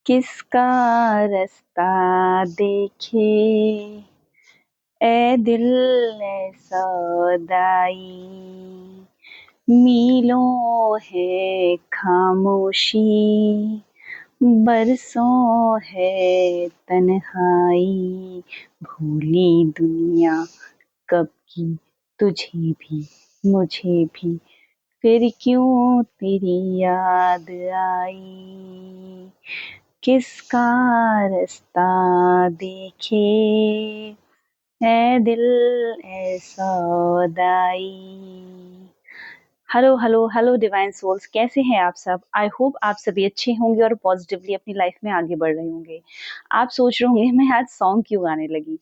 किसका रास्ता देखे ए दिल ए सौदाई, मीलों है खामोशी, बरसों है तन्हाई, भूली दुनिया कब की तुझे भी मुझे भी, फिर क्यों तेरी याद आई। किसका रास्ता देखे ए दिल ए सौदाई। Hello hello hello divine souls, कैसे हैं आप सब। आई होप आप सभी अच्छे होंगे और पॉजिटिवली अपनी लाइफ में आगे बढ़ रहे होंगे। आप सोच रहे होंगे मैं आज सॉन्ग क्यों गाने लगी।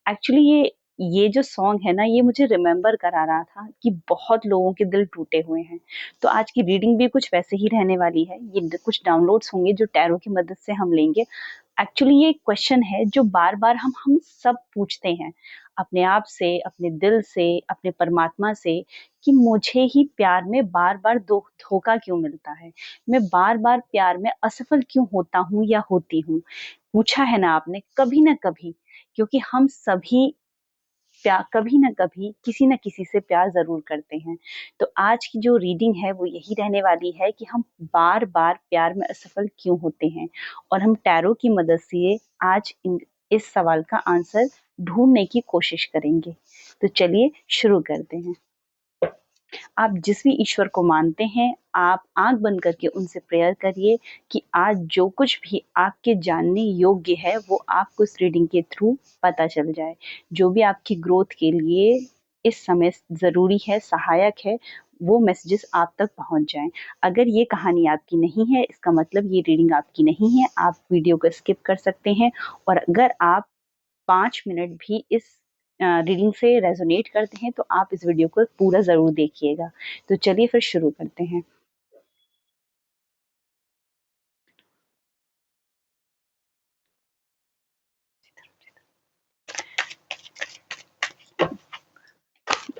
एक्चुअली ये जो सॉन्ग है ना, ये मुझे रिमेम्बर करा रहा था कि बहुत लोगों के दिल टूटे हुए हैं। तो आज की रीडिंग भी कुछ वैसे ही रहने वाली है। ये कुछ डाउनलोड्स होंगे जो टैरो की मदद से हम लेंगे। एक्चुअली ये एक क्वेश्चन है जो बार बार हम सब पूछते हैं अपने आप से, अपने दिल से, अपने परमात्मा से, कि मुझे ही प्यार में बार बार धोखा क्यों मिलता है, मैं बार बार प्यार में असफल क्यों होता हूँ या होती हूँ। पूछा है ना आपने कभी ना कभी, क्योंकि हम सभी प्यार कभी ना कभी किसी न किसी से प्यार जरूर करते हैं। तो आज की जो रीडिंग है वो यही रहने वाली है कि हम बार बार प्यार में असफल क्यों होते हैं, और हम टैरो की मदद से आज इस सवाल का आंसर ढूंढने की कोशिश करेंगे। तो चलिए शुरू करते हैं। आप जिस भी ईश्वर को मानते हैं, आप आंख बंद करके उनसे प्रेयर करिए कि आज जो कुछ भी आपके जानने योग्य है वो आपको इस रीडिंग के थ्रू पता चल जाए। जो भी आपकी ग्रोथ के लिए इस समय ज़रूरी है, सहायक है, वो मैसेजेस आप तक पहुंच जाएं। अगर ये कहानी आपकी नहीं है, इसका मतलब ये रीडिंग आपकी नहीं है, आप वीडियो को स्किप कर सकते हैं। और अगर आप 5 मिनट भी इस रीडिंग से रेजोनेट करते हैं तो आप इस वीडियो को पूरा ज़रूर देखिएगा। तो चलिए फिर शुरू करते हैं।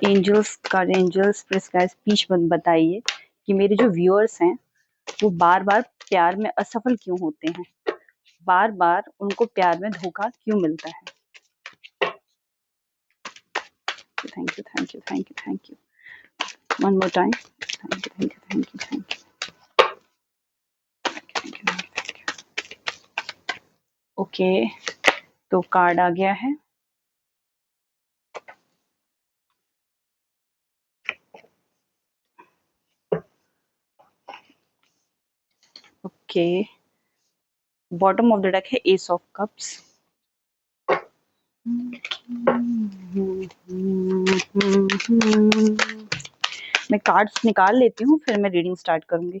एंजल्स प्लीज गाइस प्लीज बताइए कि मेरे जो व्यूअर्स हैं वो बार बार प्यार में असफल क्यों होते हैं, बार बार उनको प्यार में धोखा क्यों मिलता है। Thank you thank you thank you thank you one more time. Thank you thank you thank you thank you. Okay, तो कार्ड आ गया है। Okay, bottom of the deck है एस ऑफ कप्स। मैं कार्ड्स निकाल लेती हूँ फिर मैं रीडिंग स्टार्ट करूंगी।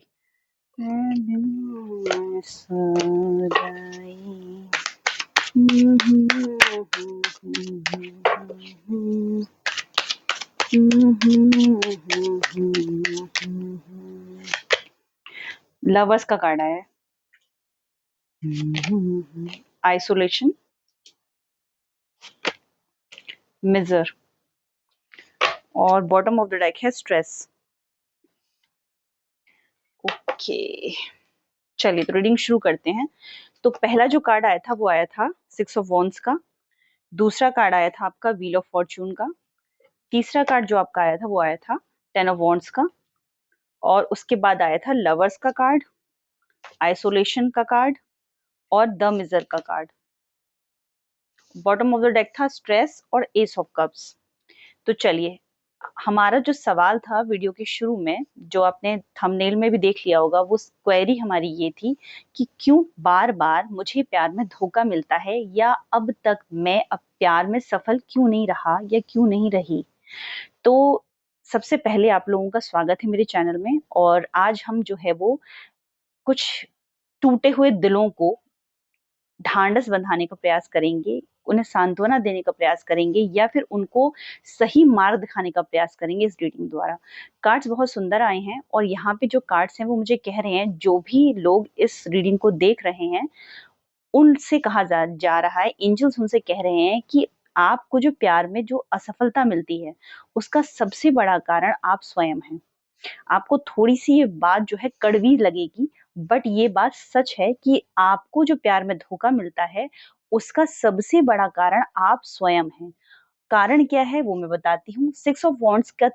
लवर्स का कार्ड आया है। आइसोलेशन, मिजर, और बॉटम ऑफ द डेक है स्ट्रेस। ओके, चलिए तो रीडिंग शुरू करते हैं। तो पहला जो कार्ड आया था वो आया था 6 ऑफ वॉन्ड्स का। दूसरा कार्ड आया था आपका व्हील ऑफ फॉर्चून का। तीसरा कार्ड जो आपका आया था वो आया था 10 ऑफ वॉन्ड्स का। और उसके बाद आया था लवर्स का कार्ड, आइसोलेशन का कार्ड और द मिजर का card. Bottom of the deck था स्ट्रेस और एस ऑफ कप्स। तो चलिए, हमारा जो सवाल था वीडियो के शुरू में, जो आपने थंबनेल में भी देख लिया होगा, वो क्वेरी हमारी ये थी कि क्यों बार बार मुझे प्यार में धोखा मिलता है, या अब तक मैं अब प्यार में सफल क्यों नहीं रहा या क्यों नहीं रही। तो सबसे पहले आप लोगों का स्वागत है मेरे चैनल में। और आज हम जो है वो कुछ टूटे हुए दिलों को ढांढस बंधाने का प्रयास करेंगे, उन्हें सांत्वना देने का प्रयास करेंगे, या फिर उनको सही मार्ग दिखाने का प्रयास करेंगे इस रीडिंग द्वारा। कार्ड्स बहुत सुंदर आए हैं और यहाँ पे जो कार्ड्स हैं वो मुझे कह रहे हैं, जो भी लोग इस रीडिंग को देख रहे हैं उनसे कहा जा रहा है, एंजल्स उनसे कह रहे हैं कि आपको जो प्यार में जो असफलता मिलती है उसका सबसे बड़ा कारण आप स्वयं हैं। आपको थोड़ी सी ये बात जो है कड़वी लगेगी, बट ये बात सच है कि आपको जो प्यार में धोखा मिलता है, उसका सबसे बड़ा कारण आप स्वयं हैं। कारण क्या है वो मैं बताती हूँ। 6 ऑफ वांड्स का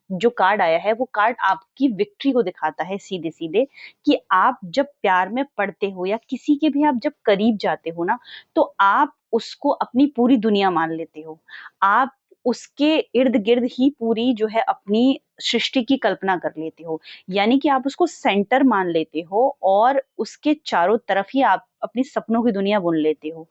जो कार्ड आया है वो कार्ड आपकी विक्ट्री को दिखाता है सीधे सीधे, कि आप जब प्यार में पड़ते हो या किसी के भी आप जब करीब जाते हो ना, तो आप उसको अपनी पूरी दुनिया मान लेते हो। आप उसके इर्द गिर्द ही पूरी जो है अपनी सृष्टि की कल्पना कर लेते हो। यानी कि आप उसको सेंटर मान लेते हो और उसके चारों तरफ ही आप अपनी सपनों की दुनिया बुन लेते हो।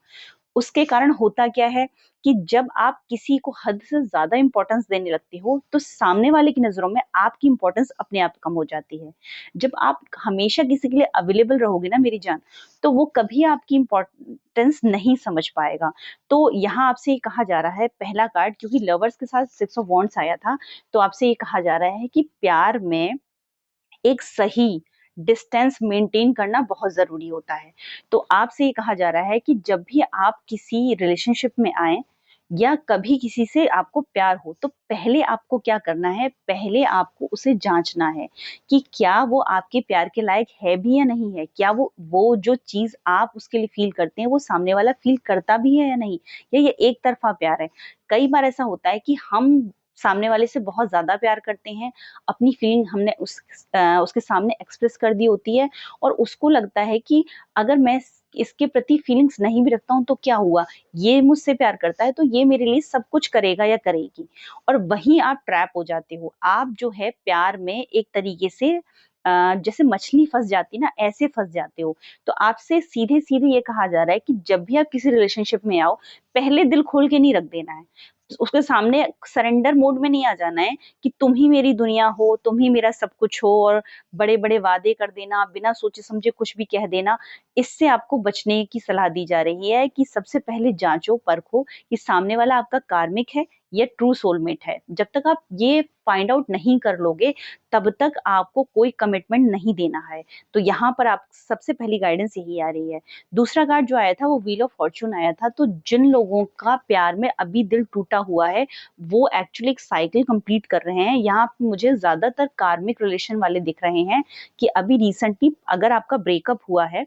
उसके कारण होता क्या है कि जब आप किसी को हद से ज़्यादा इम्पोर्टेंस देने लगते हो, तो सामने वाले की नज़रों में आपकी इम्पोर्टेंस अपने आप कम हो जाती है। जब आप हमेशा किसी के लिए अवेलेबल रहोगे ना मेरी जान, तो वो कभी आपकी इम्पोर्टेंस नहीं समझ पाएगा। तो यहाँ आपसे ये कहा जा रहा है, पहला कार्ड क्योंकि लवर्स के साथ 6 ऑफ वांड्स आया था, तो आपसे ये कहा जा रहा है कि प्यार में एक सही डिस्टेंस मेंटेन करना बहुत ज़रूरी होता है। तो आपसे ये कहा जा रहा है कि जब भी आप किसी रिलेशनशिप में आएँ या कभी किसी से आपको प्यार हो, तो पहले आपको क्या करना है, पहले आपको उसे जाँचना है कि क्या वो आपके प्यार के लायक है भी या नहीं है? क्या वो जो चीज़ आप उसके लिए फ़ील करते हैं, वो सामने वाला फ़ील करता भी है या नहीं? या ये एक तरफ़ा प्यार है? कई बार ऐसा होता है कि हम सामने वाले से बहुत ज़्यादा प्यार करते हैं, अपनी फीलिंग हमने उसके सामने एक्सप्रेस कर दी होती है और उसको लगता है कि अगर मैं इसके प्रति फीलिंग्स नहीं भी रखता हूँ तो क्या हुआ? ये मुझसे प्यार करता है तो ये मेरे लिए सब कुछ करेगा या करेगी। और वहीं आप ट्रैप हो जाते हो। आप जो है प्यार में एक तरीके से जैसे मछली फँस जाती है ना, ऐसे फँस जाते हो। तो आपसे सीधे-सीधे ये कहा जा रहा है कि जब भी आप किसी रिलेशनशिप में आओ, पहले दिल खोल के नहीं रख देना है। उसके सामने सरेंडर मोड में नहीं आ जाना है कि तुम ही मेरी दुनिया हो, तुम ही मेरा सब कुछ हो और बड़े-बड़े वादे कर देना, बिना सोचे-समझे कुछ भी कह देना। इससे आपको बचने की सलाह दी जा रही है कि सबसे पहले जाँचो, परखो कि सामने वाला आपका कार्मिक है या ट्रू सोलमेट है। जब तक आप ये फाइंड आउट नहीं कर लोगे, तब तक आपको कोई कमिटमेंट नहीं देना है। तो यहाँ पर आप सबसे पहली गाइडेंस यही आ रही है। दूसरा कार्ड जो आया था वो व्हील ऑफ फॉर्च्यून आया था, तो जिन लोगों का प्यार में अभी दिल टूटा हुआ है, वो एक्चुअली एक साइकिल कंप्लीट कर रहे हैं। यहाँ पे मुझे ज़्यादातर कार्मिक रिलेशन वाले दिख रहे हैं कि अभी रिसेंटली अगर आपका ब्रेकअप हुआ है,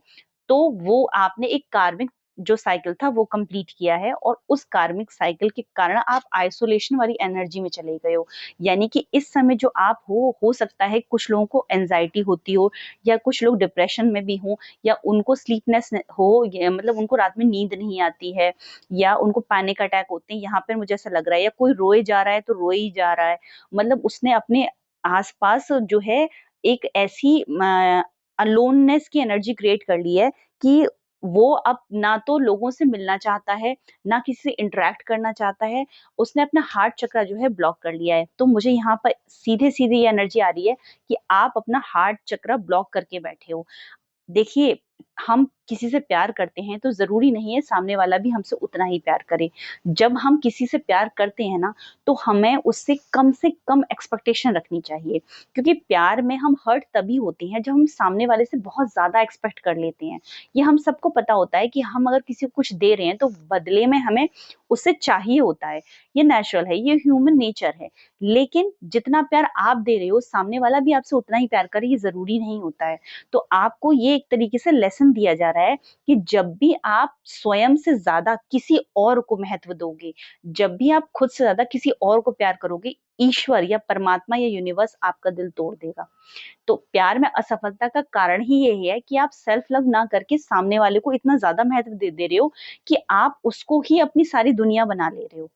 तो वो आपने एक कार्मिक जो साइकिल था वो कंप्लीट किया है और उस कार्मिक साइकिल के कारण आप आइसोलेशन वाली एनर्जी में चले गए हो। यानी कि इस समय जो आप हो सकता है कुछ लोगों को एंग्ज़ायटी होती हो या कुछ लोग डिप्रेशन में भी हों या उनको स्लीपनेस हो, या मतलब उनको रात में नींद नहीं आती है या उनको पैनिक अटैक होते हैं, यहाँ पर मुझे ऐसा लग रहा है, या कोई रोए जा रहा है तो रोए ही जा रहा है। मतलब उसने अपने आस-पास जो है एक ऐसी अलोननेस की एनर्जी क्रिएट कर ली है कि वो अब ना तो लोगों से मिलना चाहता है, ना किसी से इंटरैक्ट करना चाहता है। उसने अपना हार्ट चक्रा जो है ब्लॉक कर लिया है। तो मुझे यहाँ पर सीधे-सीधे ये एनर्जी आ रही है कि आप अपना हार्ट चक्रा ब्लॉक करके बैठे हो। देखिए, हम किसी से प्यार करते हैं तो ज़रूरी नहीं है सामने वाला भी हमसे उतना ही प्यार करे। जब हम किसी से प्यार करते हैं ना, तो हमें उससे से कम एक्सपेक्टेशन रखनी चाहिए। क्योंकि प्यार में हम हर्ट तभी होते हैं जब हम सामने वाले से बहुत ज़्यादा एक्सपेक्ट कर लेते हैं। ये हम सबको पता होता है कि हम अगर किसी को कुछ दे रहे हैं तो बदले में हमें उससे चाहिए होता है। ये नेचुरल है, ये ह्यूमन नेचर है। लेकिन जितना प्यार आप दे रहे हो, सामने वाला भी आपसे उतना ही प्यार करे, ये ज़रूरी नहीं होता है। तो आपको ये एक तरीके से लेसन दिया जा रहा है कि जब भी आप स्वयं से ज़्यादा किसी और को महत्व दोगे, जब भी आप खुद से ज़्यादा किसी और को प्यार करोगे, ईश्वर या परमात्मा या यूनिवर्स आपका दिल तोड़ देगा। तो प्यार में असफलता का कारण ही यही है कि आप सेल्फ लव ना करके सामने वाले को इतना ज़्यादा महत्व दे दे रहे हो कि आप उसको ही अपनी सारी दुनिया बना ले रहे हो।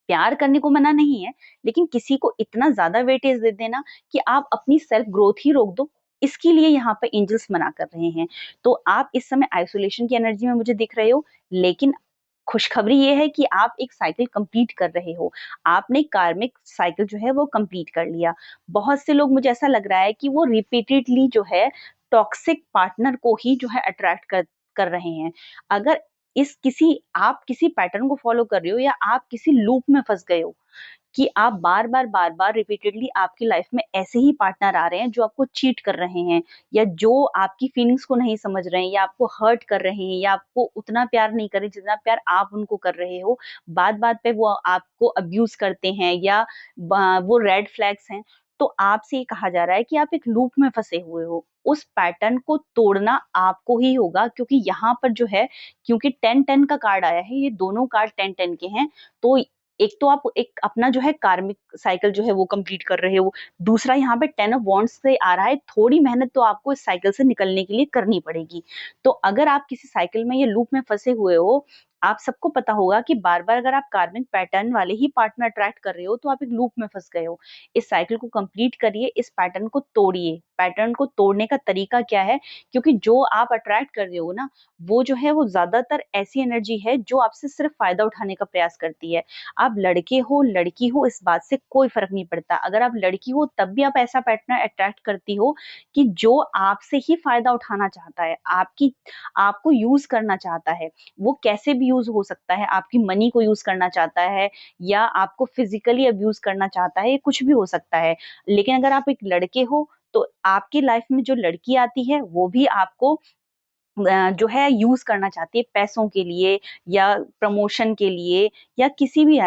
प्यार करने को मना नहीं है, लेकिन किसी को इतना ज़्यादा वेटेज दे देना कि आप अपनी सेल्फ ग्रोथ ही रोक दो, इसके लिए यहाँ पे एंजल्स मना कर रहे हैं। तो आप इस समय आइसोलेशन की एनर्जी में मुझे दिख रहे हो, लेकिन खुशखबरी ये है कि आप एक साइकिल कंप्लीट कर रहे हो। आपने कार्मिक साइकिल जो है वो कंप्लीट कर लिया। बहुत से लोग, मुझे ऐसा लग रहा है कि वो रिपीटेडली जो है टॉक्सिक पार्टनर को ही जो है अट्रैक्ट कर कर रहे हैं। अगर इस किसी आप किसी पैटर्न को फॉलो कर रहे हो या आप किसी लूप में फँस गए हो कि आप बार-बार रिपीटेडली आपकी लाइफ में ऐसे ही पार्टनर आ रहे हैं जो आपको चीट कर रहे हैं या जो आपकी फीलिंग्स को नहीं समझ रहे हैं या आपको हर्ट कर रहे हैं या आपको उतना प्यार नहीं कर रहे जितना प्यार आप उनको कर रहे हो। बात-बात पे वो आपको अब्यूज़ करते हैं या ब वो रेड फ्लैग्स हैं। तो तो आपसे ये कहा जा रहा है कि आप एक लूप में फंसे हुए हो। उस पैटर्न को तोड़ना आपको ही होगा, क्योंकि यहाँ पर जो है, क्योंकि 10-10 का कार्ड आया है, ये दोनों कार्ड 10-10 के हैं। तो एक तो आप एक अपना जो है कार्मिक साइकिल जो है वो कंप्लीट कर रहे हो। दूसरा यहाँ पे 10 ऑफ वॉन्ड्स से आ रहा है, थोड़ी मेहनत तो आपको इस साइकिल से निकलने के लिए करनी पड़ेगी। तो अगर आप किसी साइकिल में, ये लूप में फंसे हुए हो, आप सबको पता होगा कि बार-बार अगर आप कार्मिक पैटर्न वाले ही पार्टनर अट्रैक्ट कर रहे हो, तो आप एक लूप में फंस गए हो। इस साइकिल को कंप्लीट करिए, इस पैटर्न को तोड़िए। पैटर्न को तोड़ने का तरीका क्या है? क्योंकि जो आप अट्रैक्ट कर रहे हो ना, वो जो है वो ज़्यादातर ऐसी एनर्जी है जो आपसे सिर्फ फ़ायदा उठाने का प्रयास करती है। आप लड़के हो, लड़की हो, इस बात से कोई फ़र्क नहीं पड़ता। अगर आप लड़की हो तब भी आप ऐसा पार्टनर अट्रैक्ट करती हो कि जो आपसे ही फ़ायदा उठाना चाहता है, आपको यूज़ करना चाहता है। वो कैसे भी यूज़ हो सकता है, आपकी मनी को यूज़ करना चाहता है या आपको फिज़िकली अब्यूज़ करना चाहता है, ये कुछ भी हो सकता है। लेकिन अगर आप एक लड़के हो, तो आपकी लाइफ़ में जो लड़की आती है, वो भी आपको जो है यूज़ करना चाहती है पैसों के लिए या प्रमोशन के लिए या किसी भी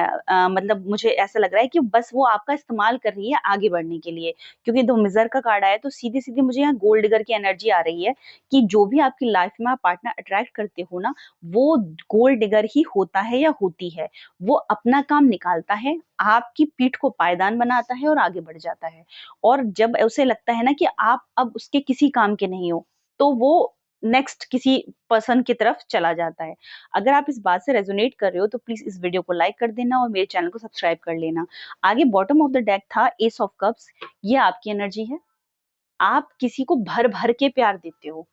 मतलब मुझे ऐसा लग रहा है कि बस वो आपका इस्तेमाल कर रही है आगे बढ़ने के लिए। क्योंकि 2 मिज़र का कार्ड आया है, तो सीधी-सीधी मुझे यहाँ गोल्ड डिगर की एनर्जी आ रही है कि जो भी आपकी लाइफ़ में आप पार्टनर अट्रैक्ट करते हो ना, वो गोल्ड डिगर ही होता है या होती है। वो अपना काम निकालता है, आपकी पीठ को पायदान बनाता है और आगे बढ़ जाता है। और जब उसे लगता है ना कि आप अब उसके किसी काम के नहीं हो, तो वो नेक्स्ट किसी पर्सन की तरफ चला जाता है। अगर आप इस बात से रेज़ोनेट कर रहे हो, तो प्लीज़ इस वीडियो को लाइक कर देना और मेरे चैनल को सब्सक्राइब कर लेना। आगे बॉटम ऑफ द डेक था एस ऑफ कप्स, ये आपकी एनर्जी है। आप किसी को भर-भर के प्यार देते हो।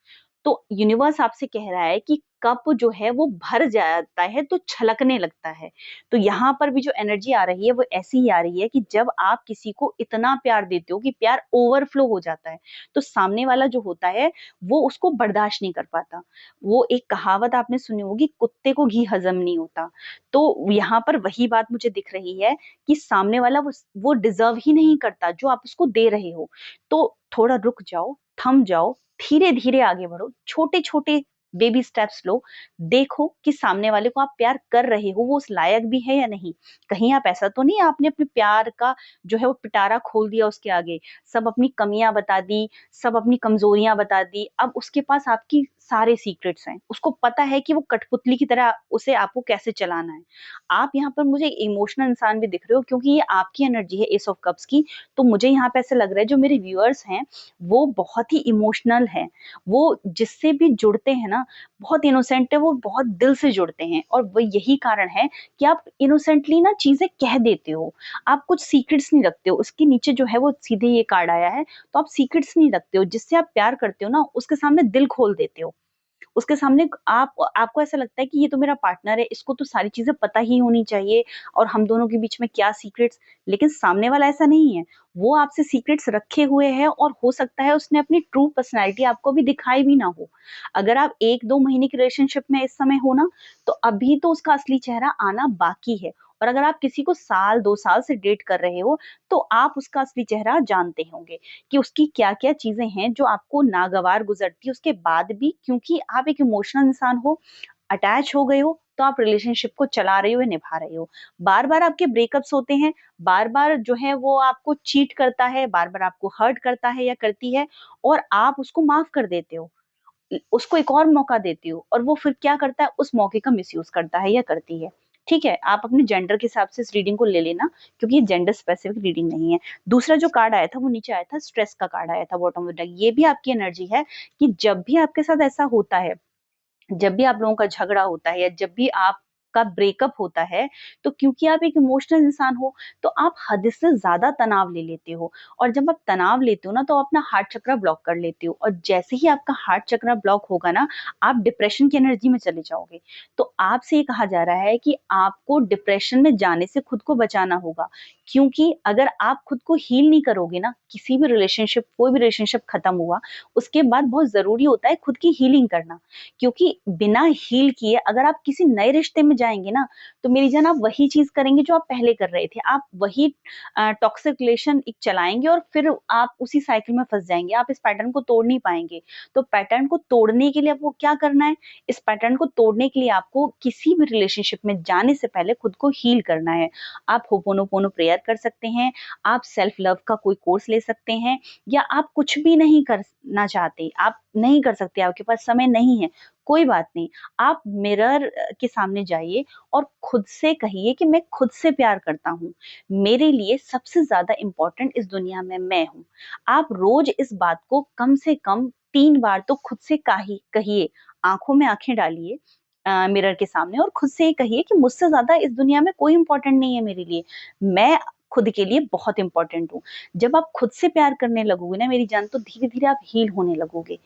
तो यूनिवर्स आपसे कह रहा है कि कप जो है वो भर जाता है तो छलकने लगता है। तो यहाँ पर भी जो एनर्जी आ रही है वो ऐसी ही आ रही है कि जब आप किसी को इतना प्यार देते हो कि प्यार ओवरफ्लो हो जाता है, तो सामने वाला जो होता है वो उसको बर्दाश्त नहीं कर पाता। वो एक कहावत आपने सुनी होगी, कुत्ते को घी हज़म नहीं होता। तो यहाँ पर वही बात मुझे दिख रही है कि सामने वाला वो डिज़र्व ही नहीं करता जो आप उसको दे रहे हो। तो थोड़ा रुक जाओ, थम जाओ, धीरे-धीरे आगे बढ़ो, छोटे-छोटे बेबी स्टेप्स लो, देखो कि सामने वाले को आप प्यार कर रहे हो, वो उस लायक भी है या नहीं। कहीं आप ऐसा तो नहीं आपने अपने प्यार का जो है वो पिटारा खोल दिया उसके आगे, सब अपनी कमियाँ बता दी, सब अपनी कमज़ोरियाँ बता दी, अब उसके पास आपकी सारे सीक्रेट्स हैं। उसको पता है कि वो कठपुतली की तरह उसे आपको कैसे चलाना है। आप यहाँ पर मुझे इमोशनल इंसान भी दिख रहे हो, क्योंकि ये आपकी एनर्जी है एस ऑफ कप्स की, तो मुझे यहाँ पे ऐसा लग रहा है जो मेरे व्यूअर्स हैं, वो बहुत ही इमोशनल हैं। वो जिससे भी जुड़ते हैं ना, बहुत इनोसेंट है, वो बहुत दिल से जुड़ते हैं और वो यही कारण है कि आप इनोसेंटली ना चीज़ें कह देते हो। आप कुछ सीक्रेट्स नहीं रखते हो, उसके नीचे जो है वो सीधे ये कार्ड आया है, तो आप सीक्रेट्स नहीं रखते हो, जिससे आप प्यार करते हो ना, उसके सामने दिल खोल देते हो। उसके सामने आपको ऐसा लगता है कि ये तो मेरा पार्टनर है, इसको तो सारी चीज़ें पता ही होनी चाहिए और हम दोनों के बीच में क्या सीक्रेट्स, लेकिन सामने वाला ऐसा नहीं है। वो आपसे सीक्रेट्स रखे हुए है और हो सकता है उसने अपनी ट्रू पर्सनैलिटी आपको अभी दिखाई भी ना हो। अगर आप 1-2 महीने की रिलेशनशिप में इस समय हो ना, तो अभी तो उसका असली चेहरा आना बाकी है और अगर आप किसी को साल, 2 साल से डेट कर रहे हो, तो आप उसका असली चेहरा जानते होंगे। कि उसकी क्या-क्या चीज़ें हैं जो आपको नागवार गुज़रती है उसके बाद भी, क्योंकि आप एक इमोशनल इंसान हो, अटैच हो गए हो, तो आप रिलेशनशिप को चला रहे हो या निभा रहे हो। बार-बार आपके ब्रेकअप्स होते हैं, बार-बार जो है वो आपको चीट करता है, बार-बार आपको हर्ट करता है या करती है और आप उसको माफ़ कर देते हो। उसको एक और मौका देती हो और वो फिर क्या करता है, उस मौके का मिसयूज़ करता है या करती है। ठीक है? आप अपने जेंडर के हिसाब से इस रीडिंग को ले लेना, क्योंकि ये जेंडर स्पेसिफिक रीडिंग नहीं है। दूसरा जो कार्ड आया था वो नीचे आया था, स्ट्रेस का कार्ड आया था बॉटम ऑफ द डेक। ये भी आपकी एनर्जी है कि जब भी आपके साथ ऐसा होता है, जब भी आप लोगों का झगड़ा होता है या जब भी आपका ब्रेकअप होता है, तो क्योंकि आप एक इमोशनल इंसान हो, तो आप हद से ज़्यादा तनाव ले लेते हो और जब आप तनाव लेते हो ना, तो आप अपना हार्ट चक्र ब्लॉक कर लेते हो और जैसे ही आपका हार्ट चक्र ब्लॉक होगा ना, आप डिप्रेशन की एनर्जी में चले जाओगे। तो आपसे ये कहा जा रहा है कि आपको डिप्रेशन में जाने से खुद को बचाना होगा, क्योंकि अगर आप खुद को हील नहीं करोगे ना, किसी भी रिलेशनशिप, कोई भी रिलेशनशिप खत्म हुआ, उसके बाद बहुत ज़रूरी होता है खुद की हीलिंग करना। क्योंकि बिना हील किए अगर आप किसी नए रिश्ते में जाएँगे ना, तो मेरी जान आप वही चीज़ करेंगे जो आप पहले कर रहे थे। आप वही टॉक्सिक रिलेशन एक चलाएँगे और फिर आप उसी साइकिल में फँस जाएँगे। आप इस पैटर्न को तोड़ नहीं पाएँगे। तो पैटर्न को तोड़ने के लिए आपको क्या करना है? इस पैटर्न को तोड़ने के लिए आपको किसी भी रिलेशनशिप में जाने से पहले खुद को हील करना है। आप होपोनोपोनो प्रेयर कर सकते हैं, आप सेल्फ लव का कोई कोर्स ले सकते हैं या आप कुछ भी नहीं करना चाहते, आप नहीं कर सकते, आपके पास समय नहीं है, कोई बात नहीं। आप मिरर के सामने जाइए और खुद से कहिए कि मैं खुद से प्यार करता हूँ। मेरे लिए सबसे ज़्यादा इम्पोर्टेंट इस दुनिया में मैं हूँ। आप रोज़ इस बात को कम से कम 3 बार तो खुद से काहि कहिए। आँखों में आँखें डालिए मिरर के सामने और खुद से ये कहिए कि मुझसे ज़्यादा इस दुनिया में कोई इम्पोर्टेंट नहीं है मेरे लिए। मैं खुद के लिए बहुत इम्पोर्टेंट हूँ। जब आप खुद से प्यार करने लगोगे ना मेरी जान, तो धीरे-धीरे आप हील होने लगोगे।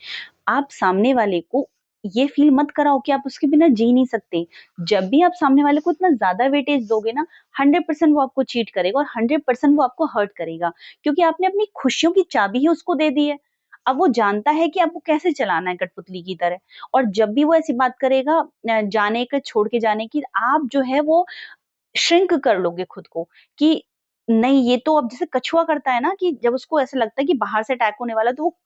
आप सामने वाले को ये फ़ील मत कराओ कि आप उसके बिना जी नहीं सकते। जब भी आप सामने वाले को इतना ज़्यादा वेटेज दोगे ना, 100% वो आपको चीट करेगा और 100% वो आपको हर्ट करेगा, क्योंकि आपने अपनी खुशियों की चाबी ही उसको दे दी है। अब वो जानता है कि आपको कैसे चलाना है कठपुतली की तरह, और जब भी वो ऐसी बात करेगा जाने का, छोड़ के जाने की, आप जो है वो श्रिंक कर लोगे खुद को कि नहीं, ये तो अब जैसे कछुआ करता है ना कि जब उसको ऐसा लगता है कि बाहर से अटैक होने वाला है तो वो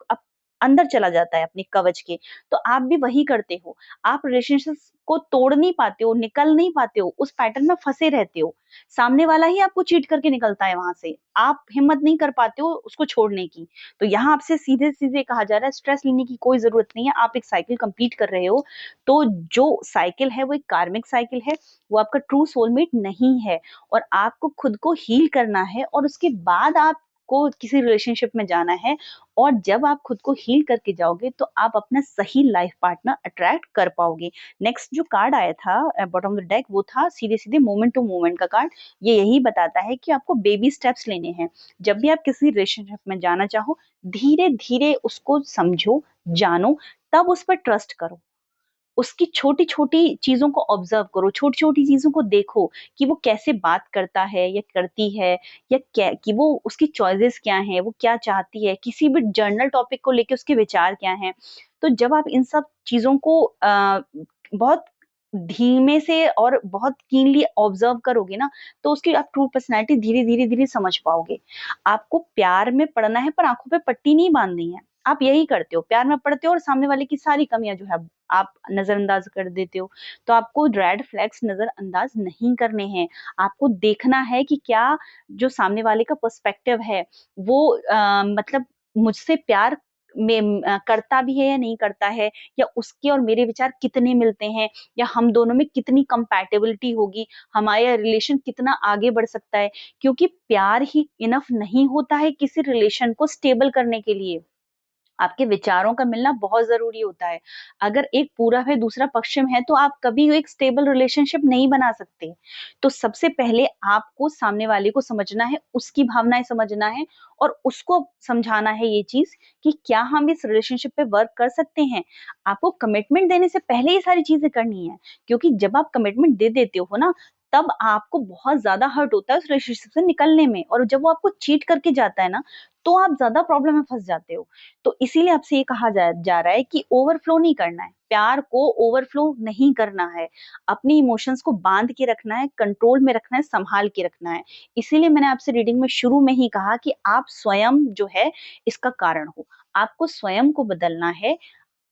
अंदर चला जाता है अपने कवच के। तो आप भी वही करते हो। आप रिलेशनशिप्स को तोड़ नहीं पाते हो, निकल नहीं पाते हो, उस पैटर्न में फँसे रहते हो। सामने वाला ही आपको चीट करके निकलता है वहाँ से। आप हिम्मत नहीं कर पाते हो उसको छोड़ने की। तो यहाँ आपसे सीधे-सीधे कहा जा रहा है, स्ट्रेस लेने की कोई ज़रूरत नहीं है। आप एक साइकिल कंप्लीट कर रहे हो। तो जो साइकिल है वो एक कार्मिक साइकिल है। वो आपका ट्रू सोलमेट नहीं है और आपको खुद को हील करना है और उसके बाद आपको किसी रिलेशनशिप में जाना है। और जब आप खुद को हील करके जाओगे तो आप अपना सही लाइफ पार्टनर अट्रैक्ट कर पाओगे। नेक्स्ट जो कार्ड आया था बॉटम ऑफ द डेक, वो था सीधे-सीधे मोमेंट टू मोमेंट का कार्ड। ये यही बताता है कि आपको बेबी स्टेप्स लेने हैं। जब भी आप किसी रिलेशनशिप में जाना चाहो, धीरे-धीरे उसको समझो, जानो, तब उस पर ट्रस्ट करो। उसकी छोटी-छोटी चीज़ों को ऑब्ज़र्व करो, छोटी-छोटी चीज़ों को देखो कि वो कैसे बात करता है या करती है, या क्या कि वो उसकी चॉइसेस क्या हैं, वो क्या चाहती है, किसी भी जर्नल टॉपिक को लेके उसके विचार क्या हैं। तो जब आप इन सब चीज़ों को बहुत धीमे से और बहुत कीनली ऑब्ज़र्व करोगे ना, तो उसकी आप ट्रू पर्सनैलिटी धीरे-धीरे समझ पाओगे। आपको प्यार में पड़ना है पर आँखों पे पट्टी नहीं बाँधनी है। आप यही करते हो, प्यार में पड़ते हो और सामने वाले की सारी कमियाँ जो है आप नज़रअंदाज कर देते हो। तो आपको रेड फ्लैग्स नज़रअंदाज नहीं करने हैं। आपको देखना है कि क्या जो सामने वाले का पर्सपेक्टिव है वो मतलब मुझसे प्यार करता भी है या नहीं करता है, या उसके और मेरे विचार कितने मिलते हैं, या हम दोनों में कितनी कंपैटिबिलिटी होगी, हमारा रिलेशन कितना आगे बढ़ सकता है। क्योंकि प्यार ही इनफ नहीं होता है किसी रिलेशन को स्टेबल करने के लिए। आपके विचारों का मिलना बहुत ज़रूरी होता है। अगर एक पूरब है, दूसरा पश्चिम है, तो आप कभी एक स्टेबल रिलेशनशिप नहीं बना सकते। तो सबसे पहले आपको सामने वाले को समझना है, उसकी भावनाएँ समझना है और उसको समझाना है ये चीज़ कि क्या हम इस रिलेशनशिप पे वर्क कर सकते हैं। आपको कमिटमेंट देने से पहले ये सारी चीज़ें करनी है, क्योंकि जब आप कमिटमेंट दे देते हो ना, तब आपको बहुत ज़्यादा हर्ट होता है उस रिलेशनशिप से निकलने में, और जब वो आपको चीट करके जाता है ना, तो आप ज़्यादा प्रॉब्लम में फँस जाते हो। तो इसीलिए आपसे ये कहा जा जा रहा है कि ओवरफ्लो नहीं करना है, प्यार को ओवरफ्लो नहीं करना है, अपने इमोशंस को बाँध के रखना है, कंट्रोल में रखना है, सँभाल के रखना है। इसीलिए मैंने आपसे रीडिंग में शुरू में ही कहा कि आप स्वयं जो है इसका कारण हो। आपको स्वयं को बदलना है,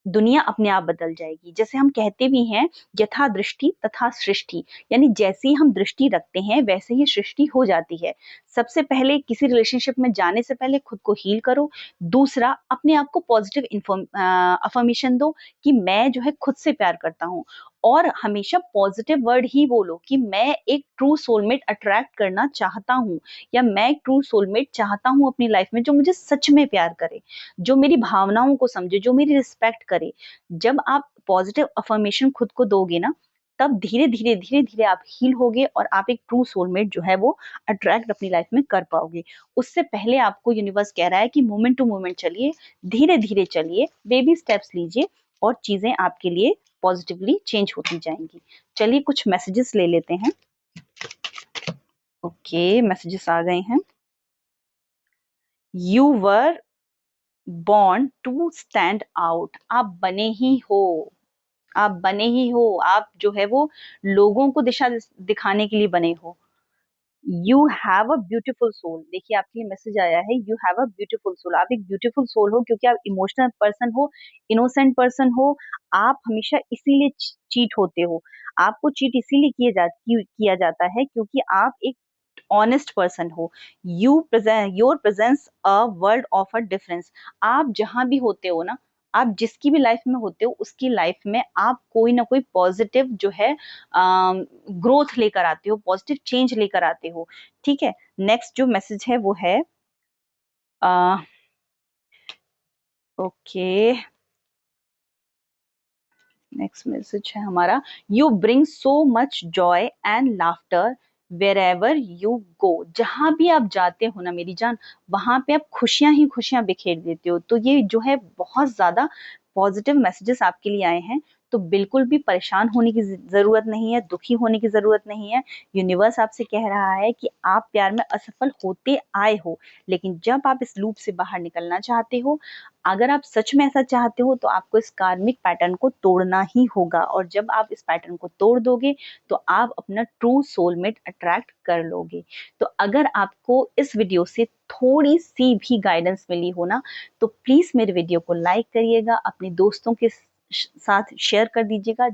दुनिया अपने आप बदल जाएगी। जैसे हम कहते भी हैं, यथा दृष्टि तथा सृष्टि, यानी जैसी हम दृष्टि रखते हैं वैसे ही सृष्टि हो जाती है। सबसे पहले किसी रिलेशनशिप में जाने से पहले खुद को हील करो। दूसरा, अपने आप को पॉजिटिव अफ़र्मेशन दो कि मैं जो है खुद से प्यार करता हूँ, और हमेशा पॉजिटिव वर्ड ही बोलो कि मैं एक ट्रू सोलमेट अट्रैक्ट करना चाहता हूँ, या मैं एक ट्रू सोलमेट चाहता हूँ अपनी लाइफ में जो मुझे सच में प्यार करे, जो मेरी भावनाओं को समझे, जो मेरी रिस्पेक्ट करे। जब आप पॉजिटिव अफ़र्मेशन खुद को दोगे ना, तब धीरे-धीरे आप हील होगे और आप एक ट्रू सोलमेट जो है वो अट्रैक्ट अपनी लाइफ में कर पाओगे। उससे पहले आपको यूनिवर्स कह रहा है कि मोमेंट टू मोमेंट चलिए, धीरे-धीरे चलिए, बेबी स्टेप्स लीजिए और चीज़ें आपके लिए पॉजिटिवली चेंज होती जाएँगी। चलिए कुछ मैसेजेस ले लेते हैं। ओके, मैसेजेस आ गए हैं। You were born to stand out, आप बने ही हो। आप बने ही हो, आप जो है वो लोगों को दिशा दिखाने के लिए बने हो। You have a beautiful soul, देखिए आपके लिए मैसेज आया है, you have a beautiful soul, आप एक ब्यूटीफुल सोल हो क्योंकि आप इमोशनल पर्सन हो, इनोसेंट पर्सन हो। आप हमेशा इसीलिए चीट होते हो, आपको चीट इसीलिए किया जाता है क्योंकि आप एक ऑनेस्ट पर्सन हो। You present your presence a world of a difference. आप जहां भी होते हो ना, आप जिसकी भी लाइफ में होते हो उसकी लाइफ में आप कोई ना कोई पॉजिटिव जो है ग्रोथ लेकर आते हो, पॉजिटिव चेंज लेकर आते हो। ठीक है, नेक्स्ट जो मैसेज है वो है ओके, नेक्स्ट मैसेज है हमारा, you bring so much joy and laughter wherever you go. जहां भी आप जाते हो ना मेरी जान, वहां पे आप खुशियां ही खुशियां बिखेर देते हो। तो ये जो है बहुत ज्यादा पॉजिटिव मैसेजेस आपके लिए आए हैं। तो बिल्कुल भी परेशान होने की जरूरत नहीं है, दुखी होने की जरूरत नहीं है। यूनिवर्स आपसे कह रहा है कि आप प्यार में असफल होते आए हो, लेकिन जब आप इस लूप से बाहर निकलना चाहते हो, अगर आप सच में ऐसा चाहते हो, तो आपको इस कार्मिक पैटर्न को तोड़ना ही होगा। और जब आप इस पैटर्न को तोड़ दोगे तो आप अपना ट्रू सोलमेट अट्रैक्ट कर लोगे। तो अगर आपको इस वीडियो से थोड़ी सी भी गाइडेंस मिली हो ना, तो प्लीज मेरे वीडियो को लाइक करिएगा, अपने दोस्तों के साथ शेयर कर दीजिएगा।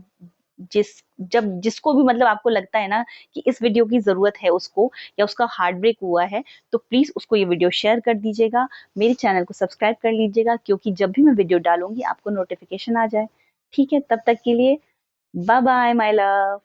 जिस जब जिसको भी मतलब आपको लगता है ना कि इस वीडियो की जरूरत है उसको, या उसका हार्ट ब्रेक हुआ है, तो प्लीज उसको ये वीडियो शेयर कर दीजिएगा। मेरे चैनल को सब्सक्राइब कर लीजिएगा, क्योंकि जब भी मैं वीडियो डालूंगी आपको नोटिफिकेशन आ जाए। ठीक है, तब तक के लिए बाय बाय माय लव।